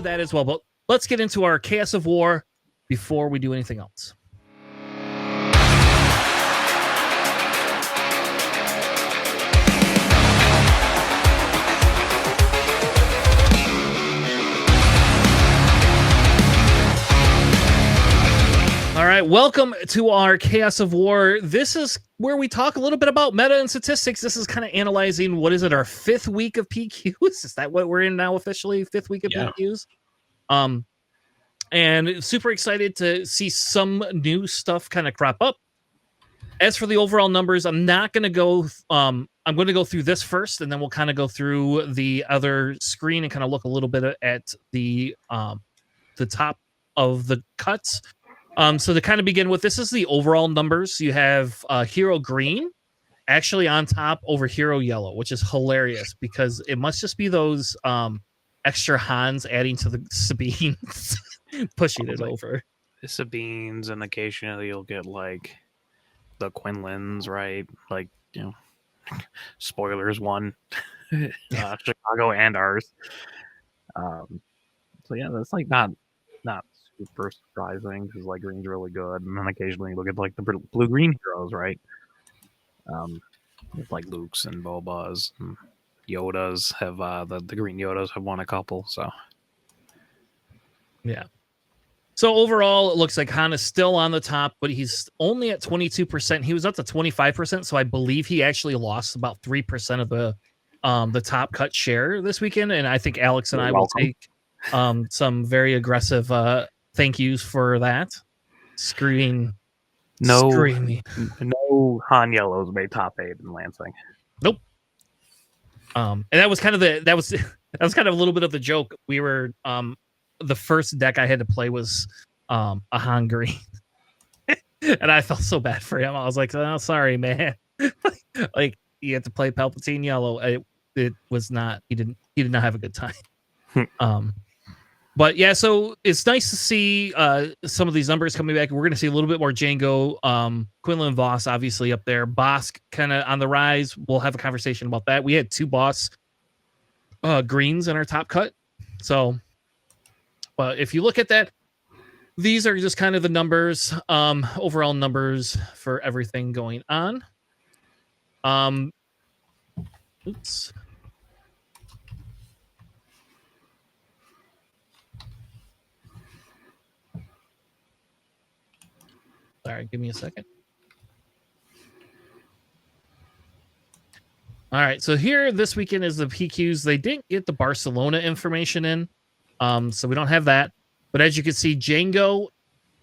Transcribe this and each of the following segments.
do that as well. But let's get into our Chaos of War before we do anything else. All right, welcome to our Chaos of War. This is where we talk a little bit about meta and statistics. This is kind of analyzing, what is it, our 5th week of PQs? Is that what we're in now officially? 5th week of PQs? And super excited to see some new stuff kind of crop up. As for the overall numbers, I'm not going to go, I'm going to go through this first, and then we'll kind of go through the other screen and kind of look a little bit at the top of the cuts. So to kind of begin with, this is the overall numbers. You have Hero Green actually on top over Hero Yellow, which is hilarious because it must just be those extra Hans adding to the Sabines, pushing it over. The Sabines, and occasionally you'll get like the Quinlans, right? Like, you know, spoilers one, Chicago and ours. So yeah, that's like not super surprising because like green's really good, and then occasionally you look at like the blue green heroes, right? With like Luke's and Boba's and Yodas have the green Yodas have won a couple, so yeah. So overall, it looks like Han is still on the top, but he's only at 22%. He was up to 25%, so I believe he actually lost about 3% of the top cut share this weekend. And I think Alex and I will take some very aggressive thank yous for that. Screaming. No Han Yellows made top 8 in Lansing. Nope. And that was kind of kind of a little bit of the joke. We were the first deck I had to play was a Han Green. And I felt so bad for him. I was like, oh, sorry, man. Like, you have to play Palpatine Yellow. It was not, he did not have a good time. But yeah, so it's nice to see some of these numbers coming back. We're going to see a little bit more Django, Quinlan Voss obviously up there, Bossk kind of on the rise. We'll have a conversation about that. We had 2 Bossk greens in our top cut. So, but if you look at that, these are just kind of the numbers, overall numbers for everything going on. Oops. Sorry, give me a second. All right, so here this weekend is the PQs. They didn't get the Barcelona information in, so we don't have that. But as you can see, Django,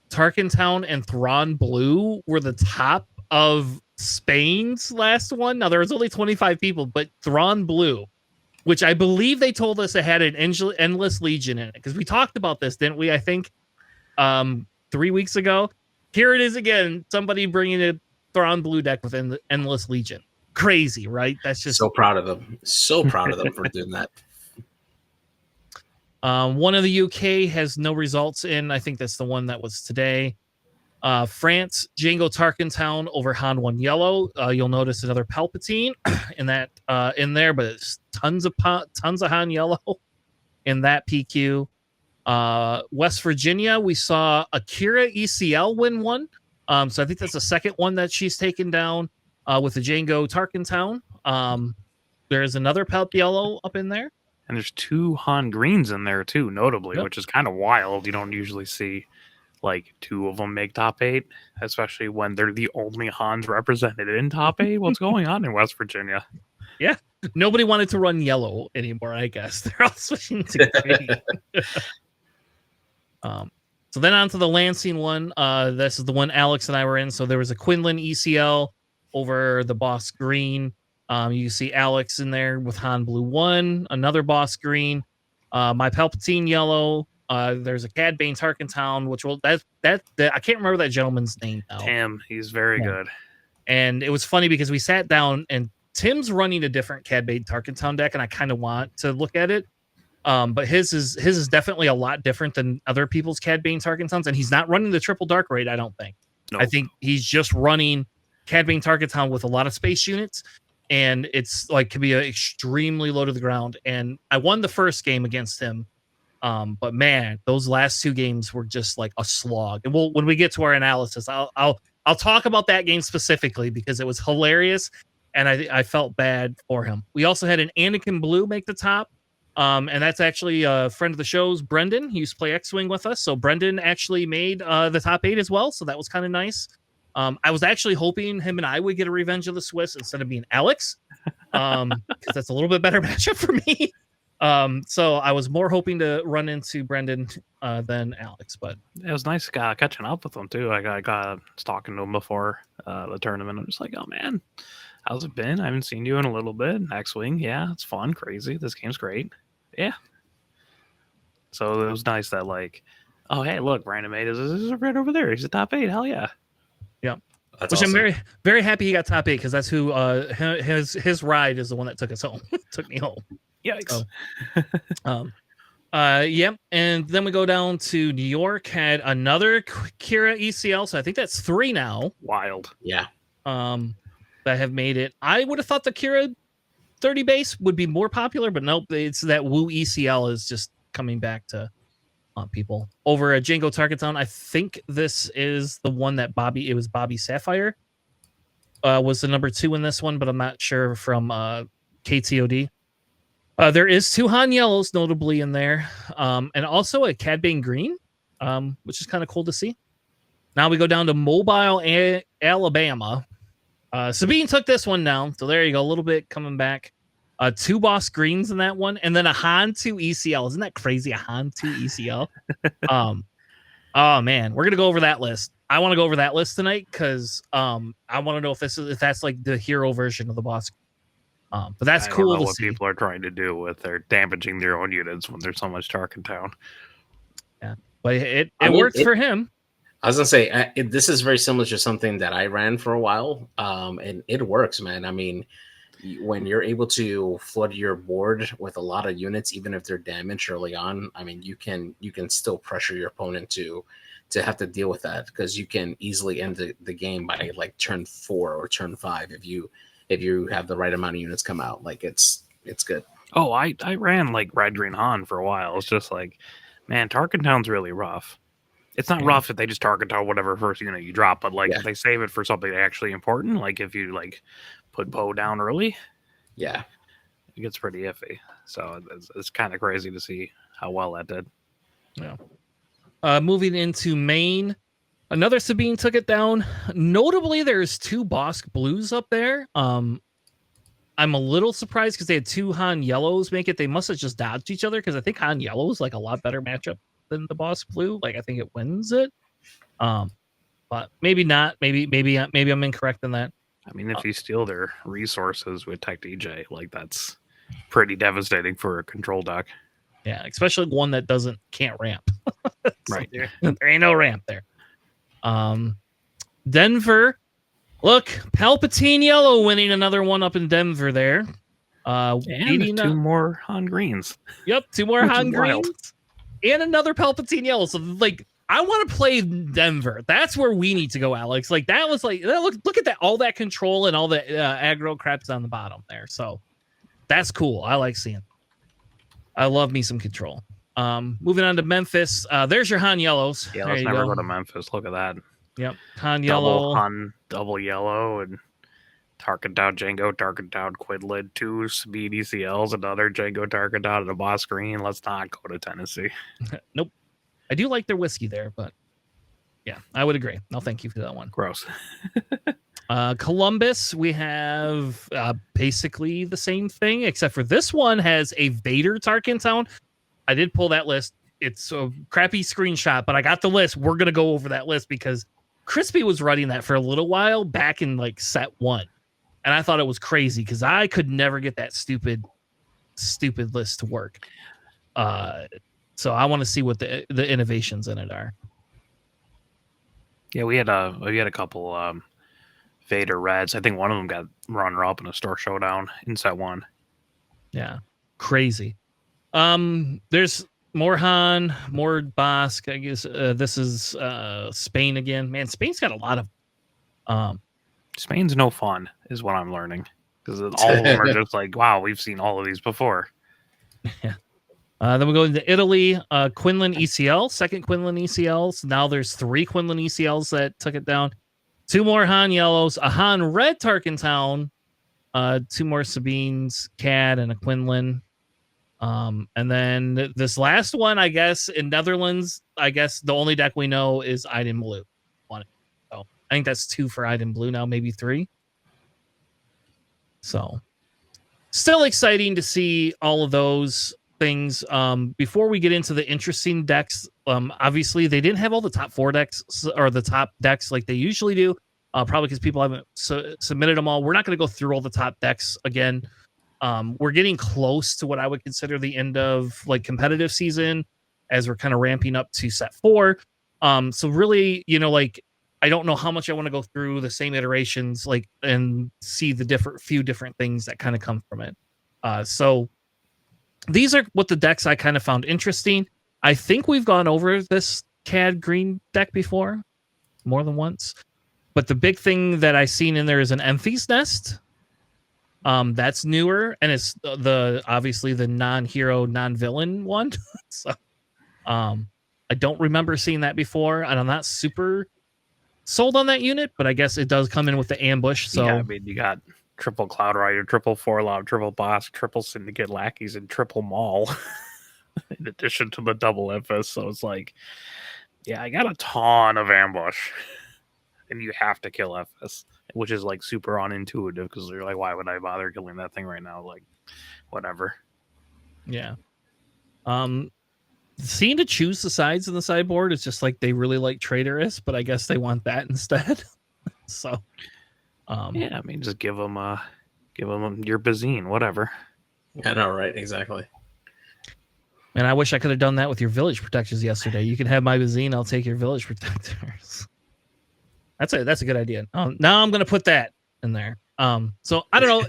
Tarkentown, and Thrawn Blue were the top of Spain's last one. Now, there was only 25 people, but Thrawn Blue, which I believe they told us it had an Endless Legion in it, because we talked about this, didn't we? I think 3 weeks ago. Here it is again. Somebody bringing a Thrawn Blue deck with Endless Legion. Crazy, right? That's just so proud of them. So proud of them for doing that. One of the UK has no results in. I think that's the one that was today. France, Django Tarkentown over Han 1 Yellow. You'll notice another Palpatine in that in there, but it's tons of Han Yellow in that PQ. West Virginia, we saw Akira ECL win one. So I think that's the second one that she's taken down with the Django Tarkentown. There's another Palp Yellow up in there. And there's 2 Han Greens in there too, notably, which is kind of wild. You don't usually see like 2 of them make top 8, especially when they're the only Hans represented in top 8. What's going on in West Virginia? Yeah. Nobody wanted to run yellow anymore, I guess. They're all switching to green. So then on to the Lansing one. This is the one Alex and I were in. So there was a Quinlan ECL over the Bossk Green. You see Alex in there with Han Blue 1, another Bossk Green, my Palpatine Yellow. There's a Cad Bane Tarkentown, which will that I can't remember that gentleman's name now. Tim, he's very good. And it was funny because we sat down and Tim's running a different Cad Bane Tarkentown deck, and I kind of want to look at it. But his is definitely a lot different than other people's Cad Bane Tarkentowns, and he's not running the triple dark raid, I don't think. Nope. I think he's just running Cad Bane Tarkentown with a lot of space units. And it's like could be extremely low to the ground. And I won the first game against him. But man, those last 2 games were just like a slog. And when we get to our analysis, I'll talk about that game specifically because it was hilarious, and I felt bad for him. We also had an Anakin Blue make the top. And that's actually a friend of the show's, Brendan. He used to play X-Wing with us. So Brendan actually made the top 8 as well. So that was kind of nice. I was actually hoping him and I would get a Revenge of the Swiss instead of being Alex. Because that's a little bit better matchup for me. So I was more hoping to run into Brendan than Alex, but It was nice catching up with him too. I got talking to him before the tournament. I'm just like, oh man, how's it been? I haven't seen you in a little bit. X-Wing, yeah, it's fun, crazy. This game's great. Yeah. So it was nice that like, oh hey, look, Brandon made this is right over there. He's the top 8. Hell yeah. That's which awesome. I'm very, very happy he got top 8 because that's who his ride is the one that took us home. Took me home. Yikes. So, yep. And then we go down to New York, had another Kira ECL. So I think that's 3 now. Wild. Yeah. That have made it. I would have thought the Kira 30 base would be more popular, but nope. It's that Wu ECL is just coming back to people over at Django Tarketown. I think this is the one that Bobby Sapphire was the number 2 in this one, but I'm not sure from KTOD. There is 2 Han Yellows notably in there, and also a Cad Bane Green, which is kind of cool to see. Now we go down to Mobile, Alabama. Sabine took this one down, so there you go, a little bit coming back. 2 Bossk Greens in that one, and then a Han 2 ECL. Isn't that crazy? A Han 2 ECL. Oh man, we're gonna go over that list. I want to go over that list tonight because I want to know if that's like the hero version of the Bossk. But that's cool to what see. people are trying to do with their damaging their own units when there's so much Tark in town. Yeah, but it works for him. I was gonna say this is very similar to something that I ran for a while, and it works, man. I mean, when you're able to flood your board with a lot of units, even if they're damaged early on, I mean, you can still pressure your opponent to have to deal with that because you can easily end the game by like turn 4 or turn 5 if you have the right amount of units come out. Like it's good. Oh, I ran like Red Green Han for a while. It's just like, man, Tarkin Town's really rough. It's not rough if they just target down whatever first unit you drop, but like if they save it for something actually important, like if you like put Poe down early, yeah, it gets pretty iffy. So it's kind of crazy to see how well that did. Yeah. Moving into Maine, another Sabine took it down. Notably, there's 2 Bossk Blues up there. I'm a little surprised because they had 2 Han Yellows make it. They must have just dodged each other because I think Han Yellow is like a lot better matchup than the Bossk Blue. Like I think it wins it. But maybe not. Maybe I'm incorrect in that. I mean, if you steal their resources with Tech DJ, like that's pretty devastating for a control deck. Yeah, especially one that can't ramp. Right. There ain't no ramp there. Denver. Look, Palpatine Yellow winning another one up in Denver there. And 2 more Han Greens. Yep, 2 more Han Greens. And another Palpatine Yellow. So, like, I want to play Denver. That's where we need to go, Alex. Like, that was like, look at that. All that control and all the aggro crap's on the bottom there. So, that's cool. I like seeing it. I love me some control. Moving on to Memphis. There's your Han Yellows. Yeah, let's never go to Memphis. Look at that. Yep. Han Yellow. Double yellow, and Tarkin down Django, Tarkin down Quidlid, 2 speed ECLs, another Django Tarkin down, and a Bossk Green. Let's not go to Tennessee. Nope. I do like their whiskey there, but yeah, I would agree. No, thank you for that one. Gross. Columbus, we have basically the same thing, except for this one has a Vader Tarkin Town. I did pull that list. It's a crappy screenshot, but I got the list. We're going to go over that list because Crispy was running that for a little while back in like set 1. And I thought it was crazy because I could never get that stupid list to work. So I want to see what the innovations in it are. Yeah, we had a couple Vader Reds. I think one of them got runner up in a store showdown in set 1. Yeah, crazy. There's more Han, more Bossk. I guess this is Spain again. Man, Spain's got a lot of. Spain's no fun, is what I'm learning, because all of them are just like, wow, we've seen all of these before. Yeah. Then we go into Italy, Quinlan ECL, second Quinlan ECL. So now there's 3 Quinlan ECLs that took it down. 2 more Han Yellows, a Han Red Tarkentown, 2 more Sabines, CAD, and a Quinlan. And then this last one, I guess, in Netherlands, I guess the only deck we know is Iden Blue. So I think that's 2 for Iden Blue now, maybe 3. So still exciting to see all of those things. Before we get into the interesting decks, obviously they didn't have all the top 4 decks or the top decks like they usually do. Probably because people haven't submitted them all. We're not going to go through all the top decks again. We're getting close to what I would consider the end of like competitive season as we're kind of ramping up to set 4. So really, like I don't know how much I want to go through the same iterations like and see the few different things that kind of come from it. So these are what the decks I kind of found interesting. I think we've gone over this CAD green deck before more than once. But the big thing that I seen in there is an Emphy's Nest. That's newer, and it's obviously the non-hero, non-villain one. So, I don't remember seeing that before, and I'm not super sold on that unit, but I guess it does come in with the ambush. So, yeah, I mean, you got triple Cloud Rider, triple Forlob, triple Bossk, triple Syndicate Lackeys, and triple Maul, in addition to the double Emphas. So it's like, yeah, I got a ton of ambush, and you have to kill Emphas, which is like super unintuitive because you're like, why would I bother killing that thing right now? Like, whatever. Yeah. Seeing to choose the sides in the sideboard is just like they really like Traitorous, but I guess they want that instead. So, yeah, I mean, just give them your Bazine, whatever. I know, right? Exactly. And I wish I could have done that with your Village Protectors yesterday. You can have my Bazine, I'll take your Village Protectors. That's a good idea. Now I'm gonna put that in there. So I don't know.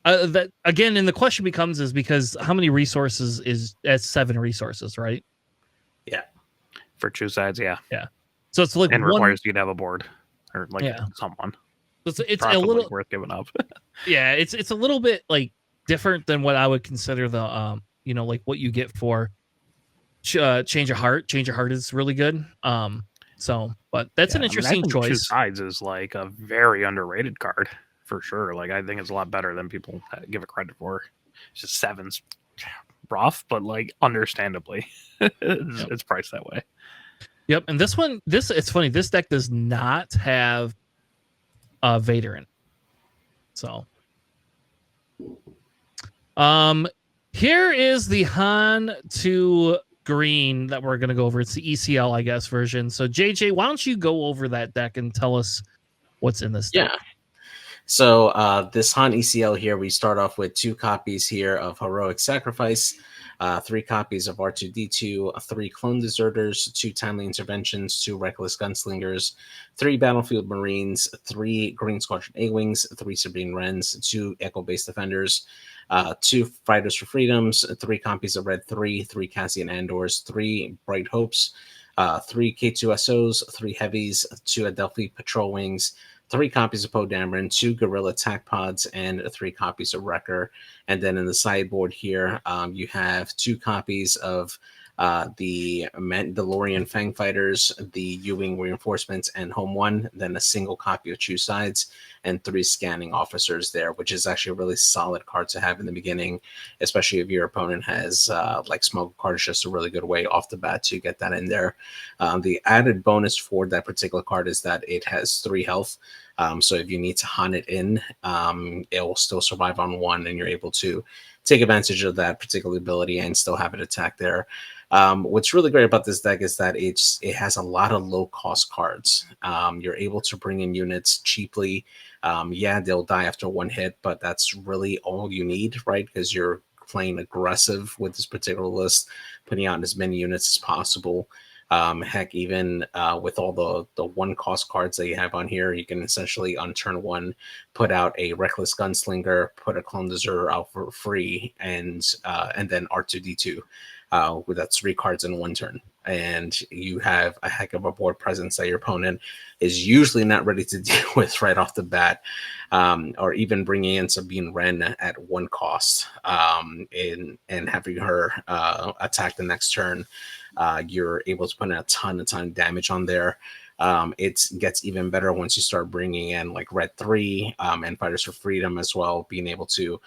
That again, and the question becomes is because how many resources is that's 7 resources, right? Yeah. For 2 sides, yeah. Yeah. So it's like and requires you to have a board or like someone. So it's a little worth giving up. Yeah, it's a little bit like different than what I would consider the like what you get for Change of Heart. Change of Heart is really good. So, but that's an interesting choice. 2 sides is like a very underrated card for sure. Like I think it's a lot better than people give it credit for. It's just 7's rough, but like understandably, it's priced that way. Yep, and it's funny. This deck does not have Vader in. So, here is the Han to green that we're going to go over. It's the ECL, I guess, version. So, JJ, why don't you go over that deck and tell us what's in this deck? Yeah. So this Han ECL here, we start off with 2 copies here of Heroic Sacrifice, 3 copies of R2-D2, 3 Clone Deserters, 2 Timely Interventions, 2 Reckless Gunslingers, 3 Battlefield Marines, 3 Green Squadron A-Wings, 3 Sabine Wrens, 2 Echo-Based Defenders, 2 Fighters for Freedoms, 3 copies of Red 3, 3 Cassian Andors, 3 Bright Hopes, 3 K2SOs, 3 Heavies, 2 Adelphi Patrol Wings, 3 copies of Poe Dameron, 2 Guerrilla Attack Pods, and 3 copies of Wrecker. And then in the sideboard here, you have 2 copies of the Mandalorian Fang Fighters, the U-Wing Reinforcements, and Home 1, then a single copy of Choose Sides, and 3 Scanning Officers there, which is actually a really solid card to have in the beginning, especially if your opponent has like Smuggle Card. Is just a really good way off the bat to get that in there. The added bonus for that particular card is that it has 3 health. So if you need to hunt it in, it will still survive on 1, and you're able to take advantage of that particular ability and still have it attack there. What's really great about this deck is that it has a lot of low cost cards. You're able to bring in units cheaply. Yeah, they'll die after 1 hit, but that's really all you need, right? Because you're playing aggressive with this particular list, putting out as many units as possible. Heck, even with all the 1 cost cards that you have on here, you can essentially on turn 1 put out a Reckless Gunslinger, put a Clone Deserter out for free, and then R2-D2. That's 3 cards in 1 turn. and you have a heck of a board presence that your opponent is usually not ready to deal with right off the bat, or even bringing in Sabine Wren at 1 cost, and having her attack the next turn, you're able to put in a ton of damage on there. It gets even better once you start bringing in like Red 3 and Fighters for Freedom as well, being able to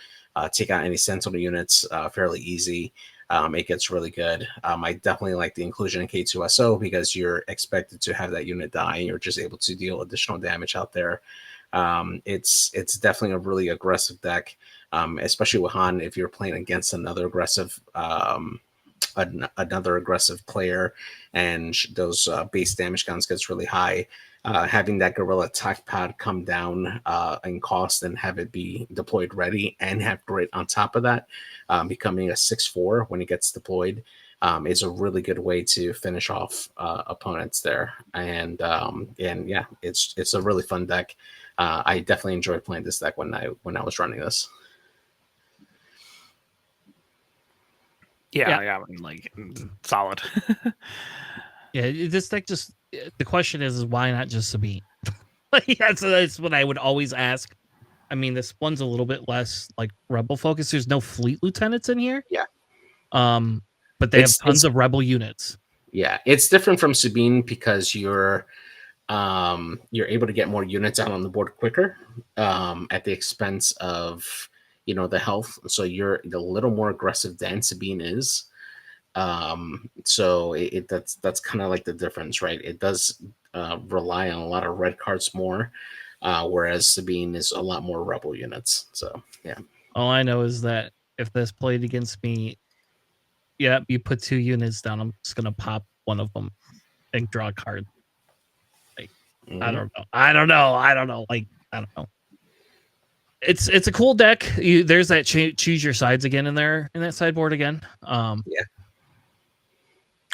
take out any Sentinel units fairly easy. It gets really good. I definitely like the inclusion in K2SO because you're expected to have that unit die and you're just able to deal additional damage out there. It's definitely a really aggressive deck, especially with Han. If you're playing against another aggressive player and those base damage counts gets really high, having that gorilla attack pad come down in cost and have it be deployed ready and have grit on top of that, becoming a 6/4 when it gets deployed, is a really good way to finish off opponents there. And yeah, it's a really fun deck. I definitely enjoyed playing this deck when I was running this. Yeah, I mean, like, solid. Yeah, this deck just, the question is why not just Sabine? Like, that's what I would always ask. I mean, this one's a little bit less like rebel focused. There's no fleet lieutenants in here. Yeah. But they have tons of rebel units. Yeah, it's different from Sabine because you're able to get more units out on the board quicker, at the expense of the health. So you're a little more aggressive than Sabine is. So that's kind of like the difference, right? It does rely on a lot of red cards more, whereas Sabine is a lot more rebel units. So yeah. All I know is that if this played against me, yeah, you put 2 units down, I'm just gonna pop one of them and draw a card. Like, I don't know. Like, I don't know. It's a cool deck. There's that choose your sides again in there in that sideboard again. Yeah.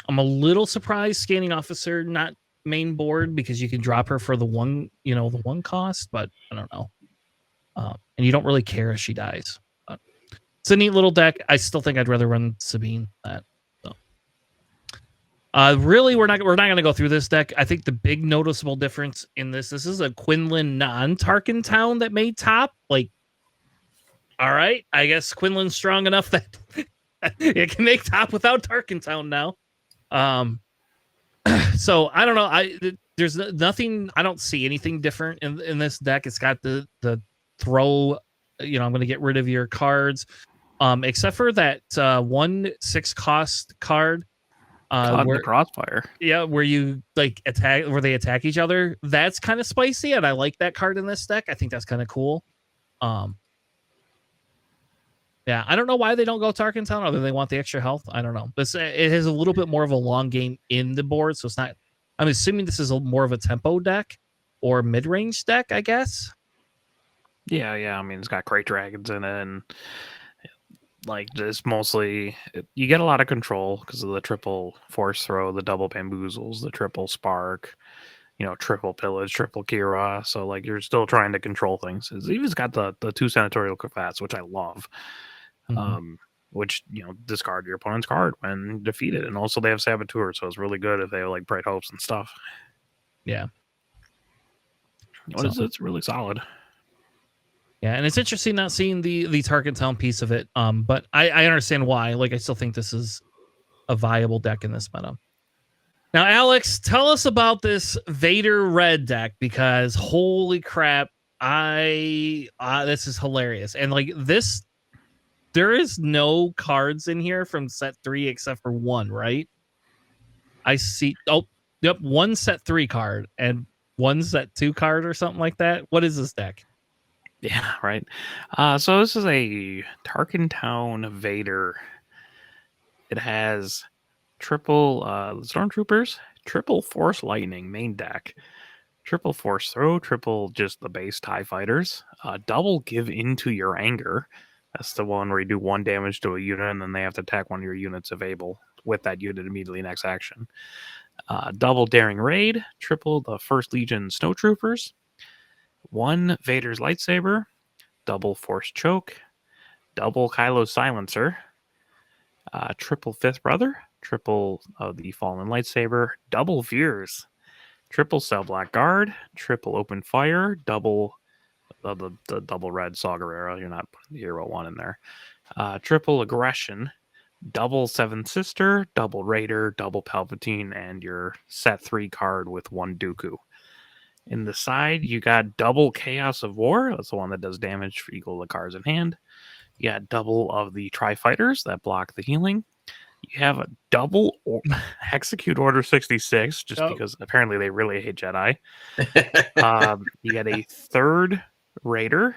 I'm a little surprised Scanning Officer not main board because you can drop her for the 1 cost, but I don't know. And you don't really care if she dies. But it's a neat little deck. I still think I'd rather run Sabine that. So. Really, we're not going to go through this deck. I think the big noticeable difference in this is a Quinlan non-Tarkin town that made top. Like, all right, I guess Quinlan's strong enough that it can make top without Tarkin town now. So I don't know. There's nothing. I don't see anything different in this deck. It's got the throw. I'm going to get rid of your cards, except for that 1 6 cost card. The crossfire. Yeah, where you like attack, where they attack each other. That's kind of spicy, and I like that card in this deck. I think that's kind of cool. Yeah, I don't know why they don't go Tarkin Town, other than they want the extra health. I don't know. But it has a little bit more of a long game in the board, so it's not. I'm assuming this is more of a tempo deck or mid-range deck, I guess. Yeah. I mean, it's got Great Dragons in it, and like just mostly you get a lot of control because of the triple Force Throw, the double Bamboozles, the triple Spark, triple Pillage, triple Kira. So like you're still trying to control things. It's even got the 2 Senatorial Cafats, which I love. Which discard your opponent's card when defeated, and also they have Saboteur, so it's really good if they have like Bright Hopes and stuff. Yeah, it's really solid. Yeah, and it's interesting not seeing the Tarkin Town piece of it. But I understand why. Like, I still think this is a viable deck in this meta. Now, Alex, tell us about this Vader Red deck, because holy crap, this is hilarious. And like this, there is no cards in here from set 3 except for 1, right? I see. Oh, yep, 1 set 3 card and 1 set 2 card or something like that. What is this deck? Yeah, right. So this is a Tarkin Town Vader. It has triple Stormtroopers, triple Force Lightning main deck, triple Force Throw, triple just the base TIE Fighters, double Give Into Your Anger. That's the one where you do 1 damage to a unit and then they have to attack one of your units if able with that unit immediately next action. Double Daring Raid, triple the First Legion Snowtroopers, 1 Vader's Lightsaber, double Force Choke, double Kylo's Silencer, triple Fifth Brother, triple of the Fallen Lightsaber, double Veers, triple Cell Black Guard, triple Open Fire, double the double red Saw Gerrera. You're not putting the hero one in there. Triple Aggression, double Seven Sister, double Raider, double Palpatine, and your set 3 card with 1 Dooku. In the side, you got double Chaos of War. That's the one that does damage for equal to the cards in hand. You got double of the Tri-Fighters that block the healing. You have a double Execute Order 66, just because apparently they really hate Jedi. You got a third Raider,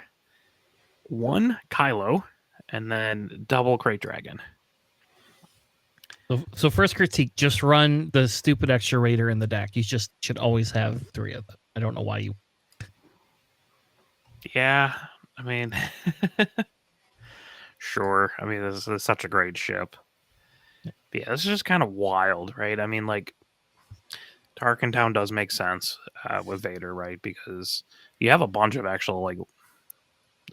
1 Kylo, and then double Crate Dragon. So first critique, just run the stupid extra Raider in the deck. You just should always have 3 of them. I don't know why you... Yeah, I mean... Sure. I mean, this is such a great ship. But yeah, this is just kind of wild, right? I mean, like, Tarkin Town does make sense with Vader, right? Because you have a bunch of actual, like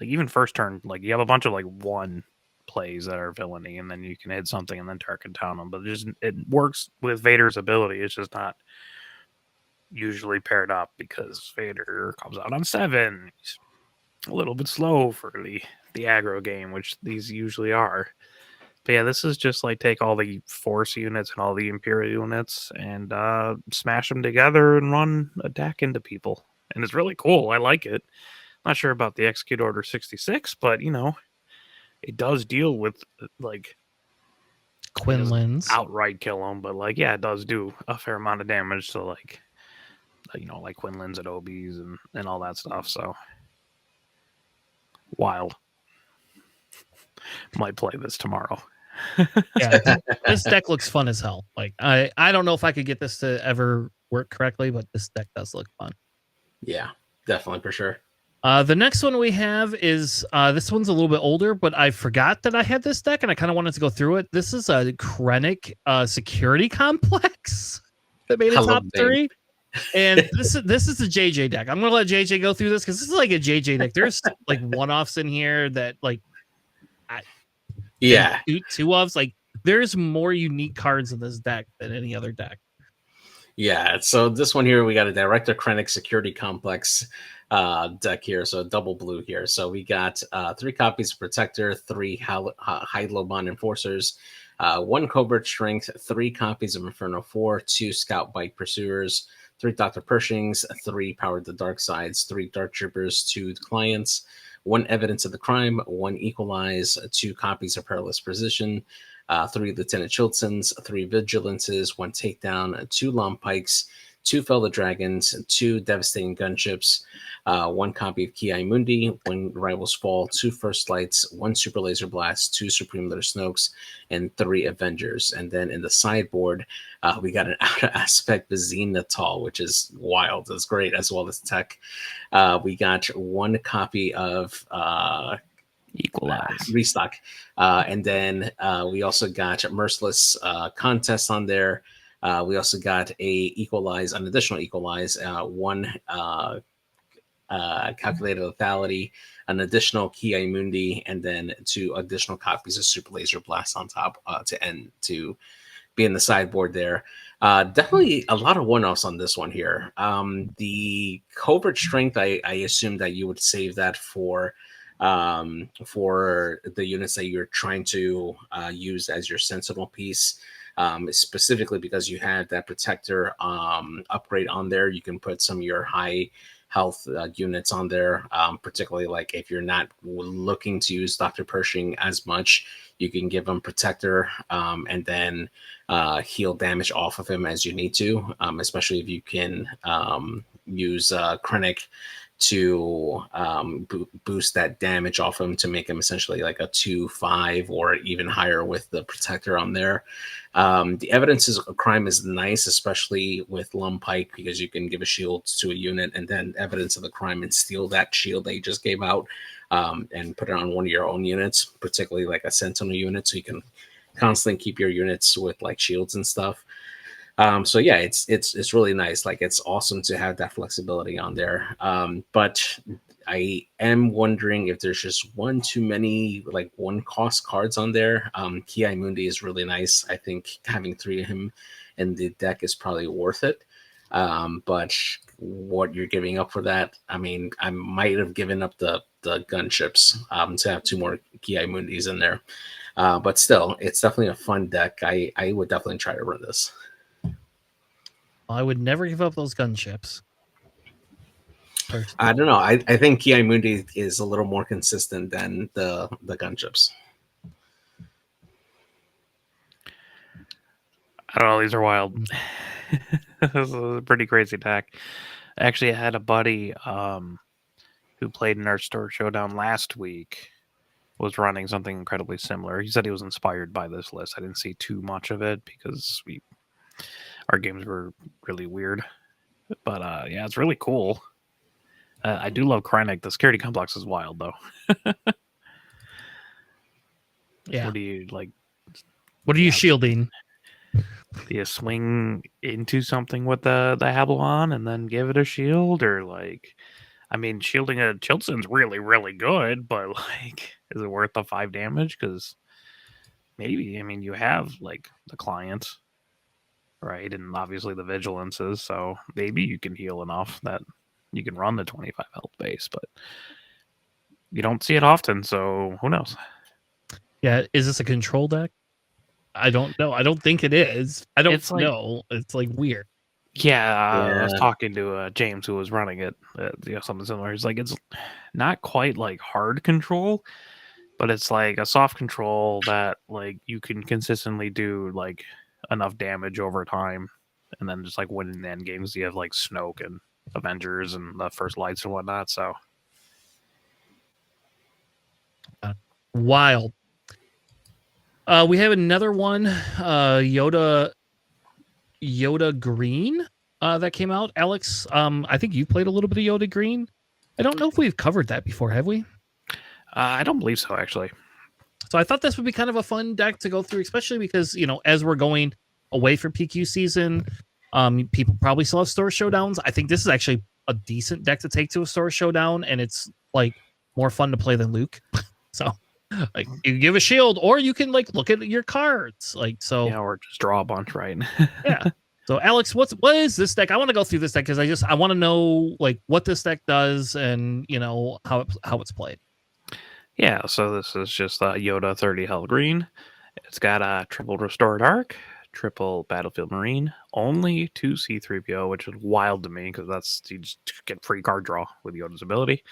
even first turn, like, you have a bunch of, like, 1 plays that are villainy, and then you can hit something and then Tarkin Town them. But it works with Vader's ability. It's just not usually paired up because Vader comes out on 7. He's a little bit slow for the aggro game, which these usually are. But yeah, this is just like take all the Force units and all the Imperial units and smash them together and run a deck into people. And it's really cool. I like it. Not sure about the Execute Order 66, but, you know, it does deal with, like... Quinlan's. Outright kill them, but, like, yeah, it does do a fair amount of damage to, like, you know, like Quinlan's and Obi's and all that stuff, so... Wild. Might play this tomorrow. Yeah, this deck looks fun as hell. Like, I don't know if I could get this to ever work correctly, but this deck does look fun. Yeah, definitely, for sure. The next one we have is this one's a little bit older, but I forgot that I had this deck and I kind of wanted to go through it. This is a Krennic security complex that made a top 3. And this is a JJ deck. I'm gonna let JJ go through this because this is like a JJ deck. There's like one-offs in here that like two ofs. Like, there's more unique cards in this deck than any other deck. Yeah, so this one here, we got a Director Krennic Security Complex deck here, so double blue here. So we got 3 copies of Protector, 3 Hydlobon Enforcers, 1 Covert Strength, 3 copies of Inferno 4, 2 Scout Bike Pursuers, 3 Dr. Pershings, 3 Powered the Dark Sides, 3 Dark Troopers, 2 Clients, 1 Evidence of the Crime, 1 Equalize, 2 copies of Perilous Position, 3 Lieutenant Childsons, 3 Vigilances, 1 Takedown, 2 Long Pikes, 2 Fellow Dragons, 2 Devastating Gunships, 1 copy of Ki Mundi, 1 Rivals Fall, 2 First Lights, 1 Super Laser Blast, 2 Supreme Leader Snokes, and 3 Avengers. And then in the sideboard, we got an Outer Aspect Vizine Natal, which is wild. It's great, as well as tech. We got 1 copy of Equalize Restock. And then we also got Merciless Contest on there. We also got an additional Equalize, 1 Calculated Lethality, an additional Ki Mundi, and then 2 additional copies of Super Laser Blast on top to be in the sideboard there. Definitely a lot of one-offs on this one here. The Covert Strength, I assume that you would save that for the units that you're trying to use as your Sentinel piece. Specifically because you have that Protector upgrade on there. You can put some of your high health units on there, particularly like if you're not looking to use Dr. Pershing as much, you can give him Protector and then heal damage off of him as you need to, especially if you can use Krennic to boost that damage off him to make him essentially like a 2/5 or even higher with the Protector on there. The Evidence of Crime is nice, especially with Lum Pike, because you can give a shield to a unit and then Evidence of the Crime and steal that shield that you just gave out and put it on one of your own units, particularly like a Sentinel unit, so you can constantly keep your units with like shields and stuff. So yeah, it's really nice. Like, it's awesome to have that flexibility on there. But I am wondering if there's just one too many like one cost cards on there. Ki Mundi is really nice. I think having 3 of him in the deck is probably worth it. But what you're giving up for that, I mean, I might have given up the gunships to have 2 more Ki Mundis in there. But still, it's definitely a fun deck. I would definitely try to run this. I would never give up those gunships. I don't know. I think Ki Mundi is a little more consistent than the gunships. I don't know. These are wild. This is a pretty crazy deck. Actually, I had a buddy who played in our store showdown last week was running something incredibly similar. He said he was inspired by this list. I didn't see too much of it because our games were really weird. But yeah, it's really cool. I do love Krynic. The security complex is wild though. Yeah. What do you like? What are you shielding? Do you swing into something with the Hablon and then give it a shield, or like? I mean, shielding a Chilton's really, really good, but like, is it worth the 5 damage? Because maybe, I mean, you have like the client, right? And obviously the vigilances, so maybe you can heal enough that you can run the 25 health base, but you don't see it often, so who knows? Yeah, is this a control deck? I don't know. I don't think it is. I don't know. It's like weird. Yeah, I was talking to James who was running it. Something similar. He's like, it's not quite like hard control, but it's like a soft control that like you can consistently do like enough damage over time, and then just like winning the end games. You have like Snoke and Avengers and the first lights and whatnot. So wild. We have another one, Yoda Green, that came out. Alex, I think you played a little bit of Yoda Green. I don't know if we've covered that before, have we? I don't believe so, actually. So I thought this would be kind of a fun deck to go through, especially because, you know, as we're going away from PQ season, people probably still have store showdowns. I think this is actually a decent deck to take to a store showdown, and it's like more fun to play than Luke. So like you give a shield, or you can like look at your cards, like so. Yeah, or just draw a bunch, right? Yeah. So Alex, what is this deck? I want to go through this deck because I want to know like what this deck does and you know how it's played. Yeah, so this is just Yoda 30 Hell Green. It's got a triple Restored Arc, triple Battlefield Marine, only 2 C3PO, which is wild to me because that's you just get free card draw with Yoda's ability.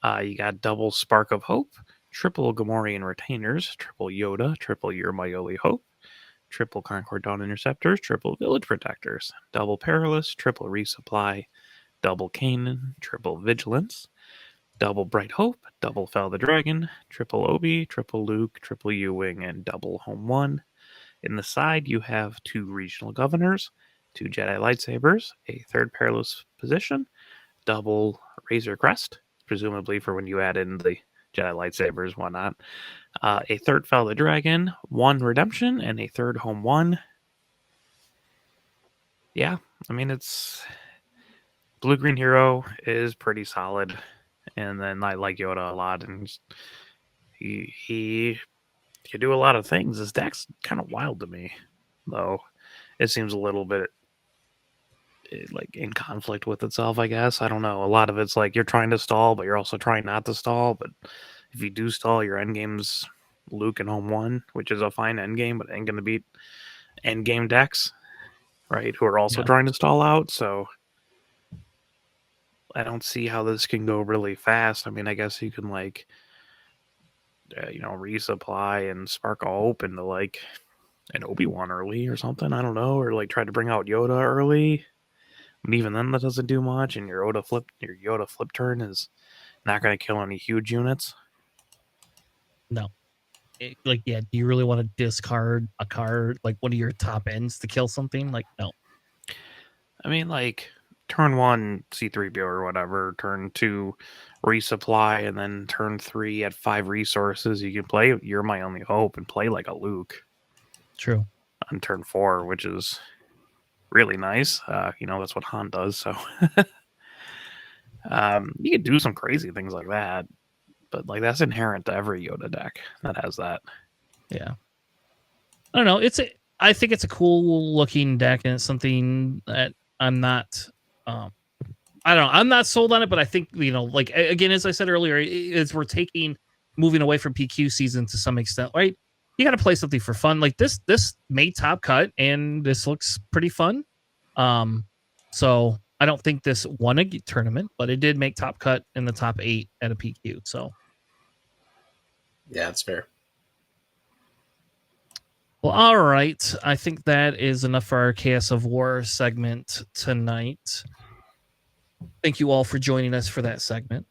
You got double Spark of Hope, triple Gamorrean Retainers, triple Yoda, triple Yermayoli Hope, triple Concord Dawn Interceptors, triple Village Protectors, double Perilous, triple Resupply, double Kanan, triple Vigilance, double Bright Hope, double Fel the Dragon, triple Obi, triple Luke, triple U-Wing, and double Home 1. In the side, you have 2 Regional Governors, 2 Jedi Lightsabers, a 3rd Perilous Position, double Razor Crest, presumably for when you add in the Jedi Lightsabers, whatnot, a 3rd Fel the Dragon, 1 Redemption, and a 3rd Home 1. Yeah, I mean, it's... Blue-Green Hero is pretty solid. And then I like Yoda a lot, and he can do a lot of things. This deck's kind of wild to me, though. It seems a little bit like in conflict with itself, I guess. I don't know. A lot of it's like you're trying to stall, but you're also trying not to stall. But if you do stall, your endgame's Luke and Home 1, which is a fine endgame, but ain't going to beat endgame decks, right? Who are also trying to stall out, so... I don't see how this can go really fast. I mean, I guess you can like, resupply and Spark of Hope into like an Obi-Wan early or something. I don't know, or like try to bring out Yoda early. But even then, that doesn't do much. And your Yoda flip turn is not going to kill any huge units. No, do you really want to discard a card like one of your top ends to kill something? Like, no. I mean, like. Turn 1 C3PO or whatever, turn 2 resupply, and then turn 3 at 5 resources. You can play You're My Only Hope and play like a Luke. True. On turn 4, which is really nice. That's what Han does. So, You could do some crazy things like that, but like that's inherent to every Yoda deck that has that. Yeah. I don't know. I think it's a cool looking deck, and it's something that I'm not. I don't know. I'm not sold on it, but I think like again, as I said earlier, as we're moving away from PQ season to some extent, right? You got to play something for fun. Like this made top cut, and this looks pretty fun. So I don't think this won a tournament, but it did make top cut in the top 8 at a PQ. So yeah, that's fair. Well, all right. I think that is enough for our Chaos of War segment tonight. Thank you all for joining us for that segment.